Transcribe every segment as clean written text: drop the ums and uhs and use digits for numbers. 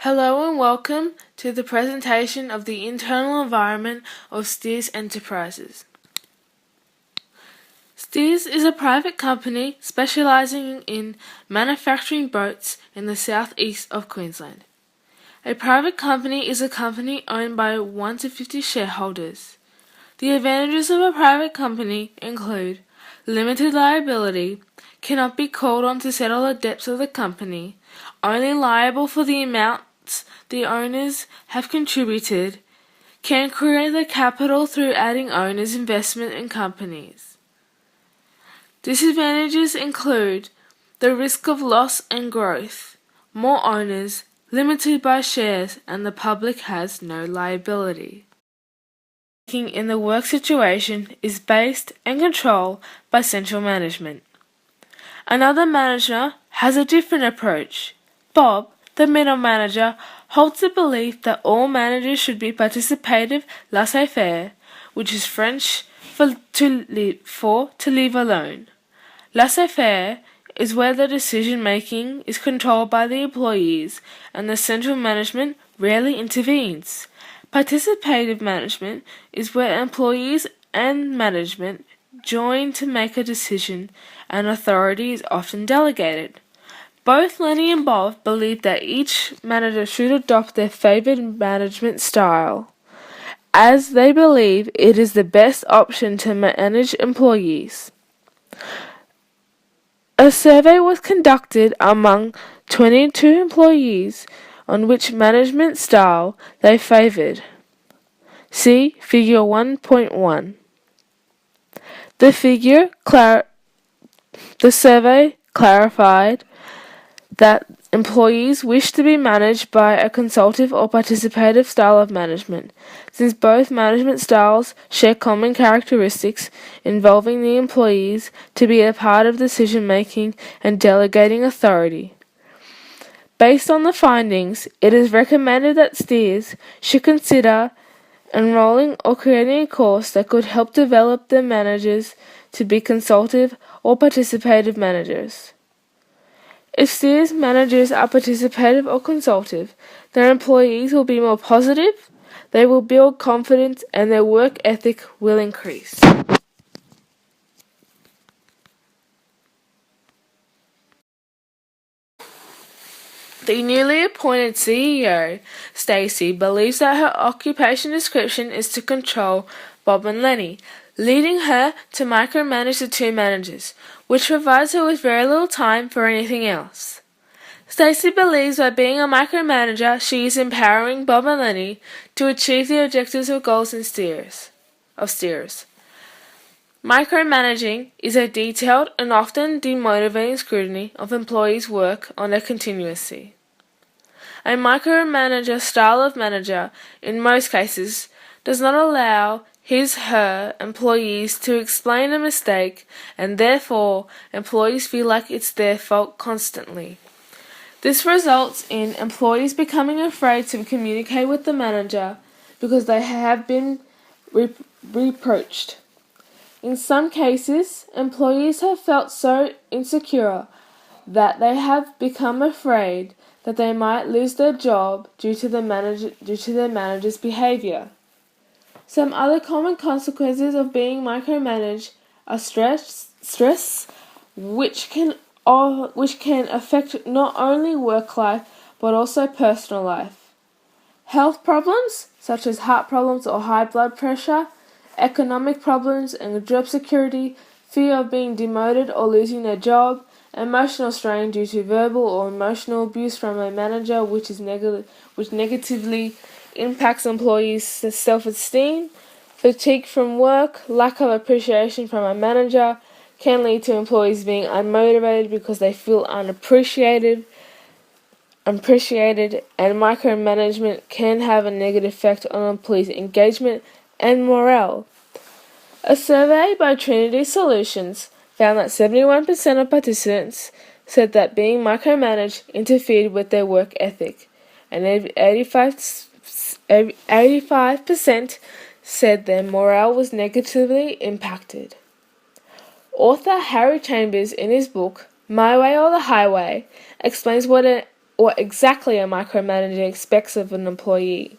Hello and welcome to the presentation of the internal environment of Steers Enterprises. Steers is a private company specialising in manufacturing boats in the southeast of Queensland. A private company is a company owned by 1 to 50 shareholders. The advantages of a private company include limited liability, cannot be called on to settle the debts of the company, only liable for the amounts the owners have contributed, can create the capital through adding owners' investment in companies. Disadvantages include the risk of loss and growth, more owners, limited by shares, and the public has no liability. In the work situation is based and controlled by central management. Another manager has a different approach. Bob, the middle manager, holds the belief that all managers should be participative laissez-faire, which is French for to leave alone. Laissez-faire is where the decision-making is controlled by the employees and the central management rarely intervenes. Participative management is where employees and management join to make a decision and authority is often delegated. Both Lenny and Bob believe that each manager should adopt their favoured management style, as they believe it is the best option to manage employees. A survey was conducted among 22 employees on which management style they favoured. See Figure 1.1. The survey clarified that employees wish to be managed by a consultative or participative style of management, since both management styles share common characteristics involving the employees to be a part of decision-making and delegating authority. Based on the findings, it is recommended that Steers should consider enrolling or creating a course that could help develop their managers to be consultative or participative managers. If Steers managers are participative or consultative, their employees will be more positive, they will build confidence, and their work ethic will increase. The newly appointed CEO, Stacey, believes that her occupation description is to control Bob and Lenny, leading her to micromanage the two managers, which provides her with very little time for anything else. Stacey believes by being a micromanager, she is empowering Bob and Lenny to achieve the objectives or goals of Steers. Micromanaging is a detailed and often demotivating scrutiny of employees' work on a continuously. A micromanager style of manager, in most cases, does not allow his/her employees to explain a mistake, and therefore employees feel like it's their fault constantly. This results in employees becoming afraid to communicate with the manager because they have been reproached. In some cases, employees have felt so insecure that they have become afraid that they might lose their job due to their manager's behaviour. Some other common consequences of being micromanaged are stress, which can affect not only work life but also personal life. Health problems such as heart problems or high blood pressure, economic problems and job security, fear of being demoted or losing their job, emotional strain due to verbal or emotional abuse from a manager which negatively impacts employees' self-esteem, fatigue from work, lack of appreciation from a manager can lead to employees being unmotivated because they feel unappreciated, and micromanagement can have a negative effect on employees' engagement and morale. A survey by Trinity Solutions found that 71% of participants said that being micromanaged interfered with their work ethic, and 85% said their morale was negatively impacted. Author Harry Chambers, in his book My Way or the Highway, explains what an what exactly a micromanager expects of an employee.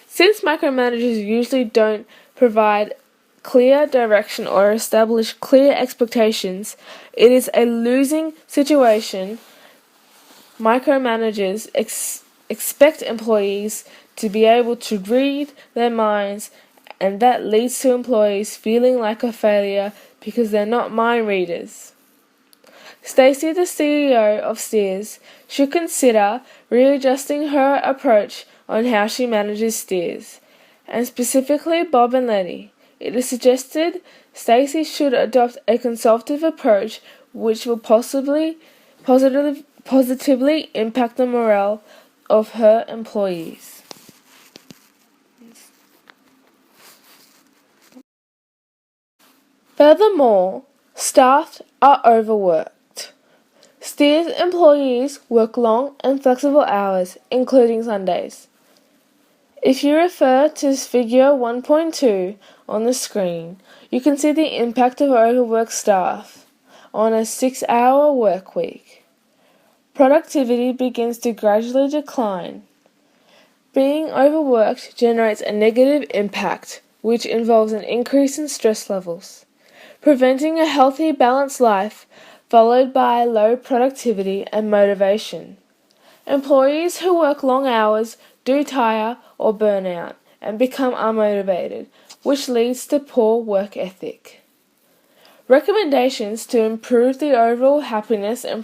Since micromanagers usually don't provide clear direction or establish clear expectations, it is a losing situation. Micromanagers expect employees to be able to read their minds, and that leads to employees feeling like a failure because they're not mind readers. Stacey, the CEO of Steers, should consider readjusting her approach on how she manages Steers, and specifically Bob and Letty. It is suggested Stacey should adopt a consultative approach which will positively impact the morale of her employees. Furthermore, staff are overworked. Steers employees work long and flexible hours, including Sundays. If you refer to figure 1.2 on the screen, you can see the impact of overworked staff on a 6-hour work week. Productivity begins to gradually decline. Being overworked generates a negative impact, which involves an increase in stress levels, preventing a healthy, balanced life, followed by low productivity and motivation. Employees who work long hours do tire or burn out and become unmotivated, which leads to poor work ethic. Recommendations to improve the overall happiness and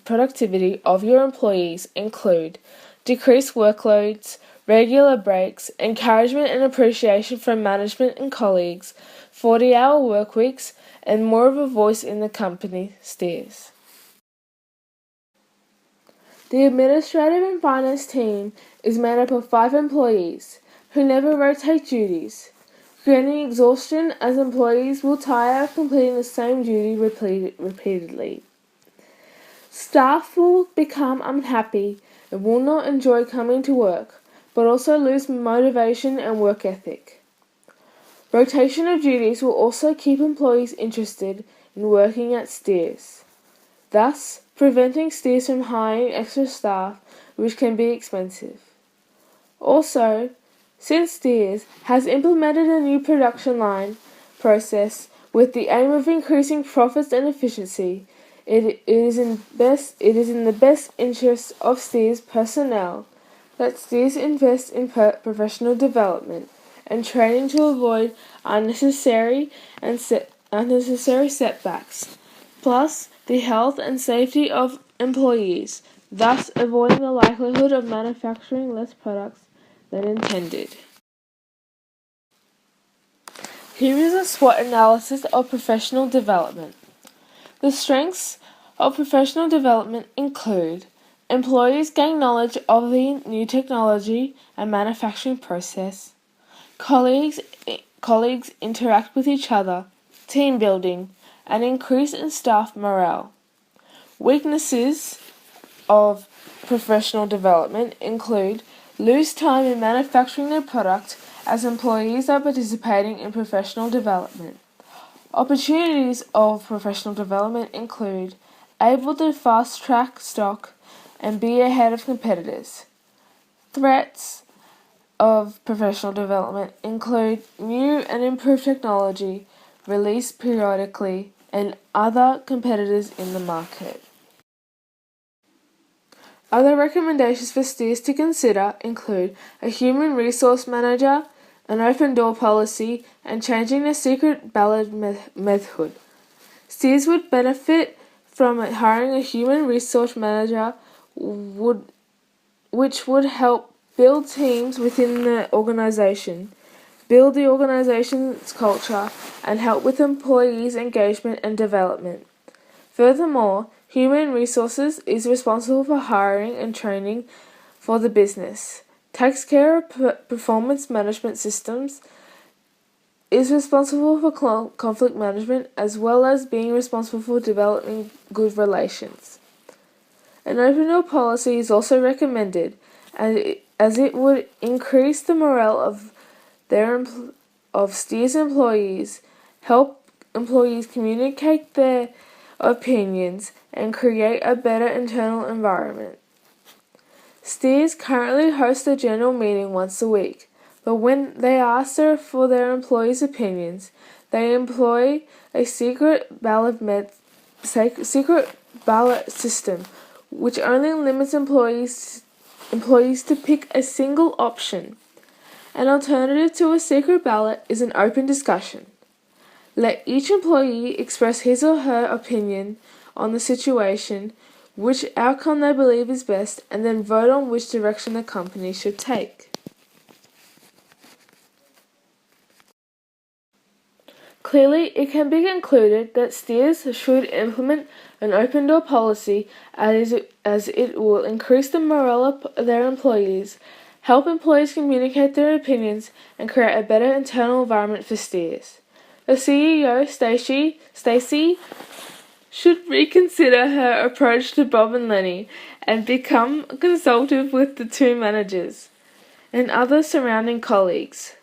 productivity of your employees include decreased workloads, regular breaks, encouragement and appreciation from management and colleagues, 40-hour work weeks, and more of a voice in the company Steers. The administrative and finance team is made up of 5 employees who never rotate duties, creating exhaustion as employees will tire of completing the same duty repeatedly. Staff will become unhappy and will not enjoy coming to work, but also lose motivation and work ethic. Rotation of duties will also keep employees interested in working at Steers, thus preventing Steers from hiring extra staff, which can be expensive. Also, since Steers has implemented a new production line process with the aim of increasing profits and efficiency, it is in the best interest of Steers personnel that Steers invest in professional development and training to avoid unnecessary setbacks, plus the health and safety of employees, thus avoiding the likelihood of manufacturing less products than intended. Here is a SWOT analysis of professional development. The strengths of professional development include employees gain knowledge of the new technology and manufacturing process, colleagues interact with each other, team building, and increase in staff morale. Weaknesses of professional development include lose time in manufacturing their product as employees are participating in professional development. Opportunities of professional development include able to fast-track stock and be ahead of competitors. Threats of professional development include new and improved technology released periodically and other competitors in the market. Other recommendations for Steers to consider include a human resource manager, an open door policy, and changing the secret ballot method. Steers would benefit from hiring a human resource manager which would help build teams within the organization, build the organization's culture, and help with employees' engagement and development. Furthermore, human resources is responsible for hiring and training for the business, takes care of performance management systems, is responsible for conflict management, as well as being responsible for developing good relations. An open door policy is also recommended, as it would increase the morale of Steers employees, help employees communicate their opinions, and create a better internal environment. Steers currently host a general meeting once a week, but when they ask for their employees' opinions, they employ a secret ballot system, which only limits employees to pick a single option. An alternative to a secret ballot is an open discussion. Let each employee express his or her opinion on the situation, which outcome they believe is best, and then vote on which direction the company should take. Clearly, it can be concluded that Steers should implement an open door policy as it will increase the morale of their employees, help employees communicate their opinions, and create a better internal environment for Steers. The CEO, Stacey, should reconsider her approach to Bob and Lenny and become consultative with the two managers and other surrounding colleagues.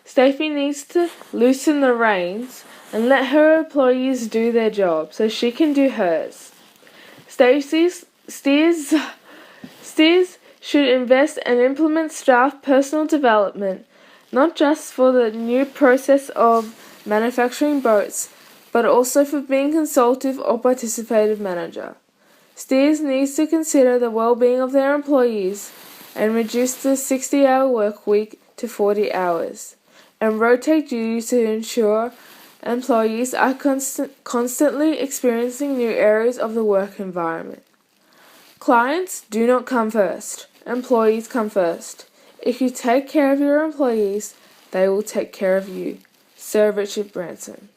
Stacey needs to loosen the reins and let her employees do their job so she can do hers. Steers should invest and implement staff personal development, not just for the new process of manufacturing boats, but also for being consultative or participative manager. Steers needs to consider the well-being of their employees and reduce the 60-hour work week to 40 hours, and rotate duties to ensure employees are constantly experiencing new areas of the work environment. Clients do not come first. Employees come first. If you take care of your employees, they will take care of you. Sir Richard Branson.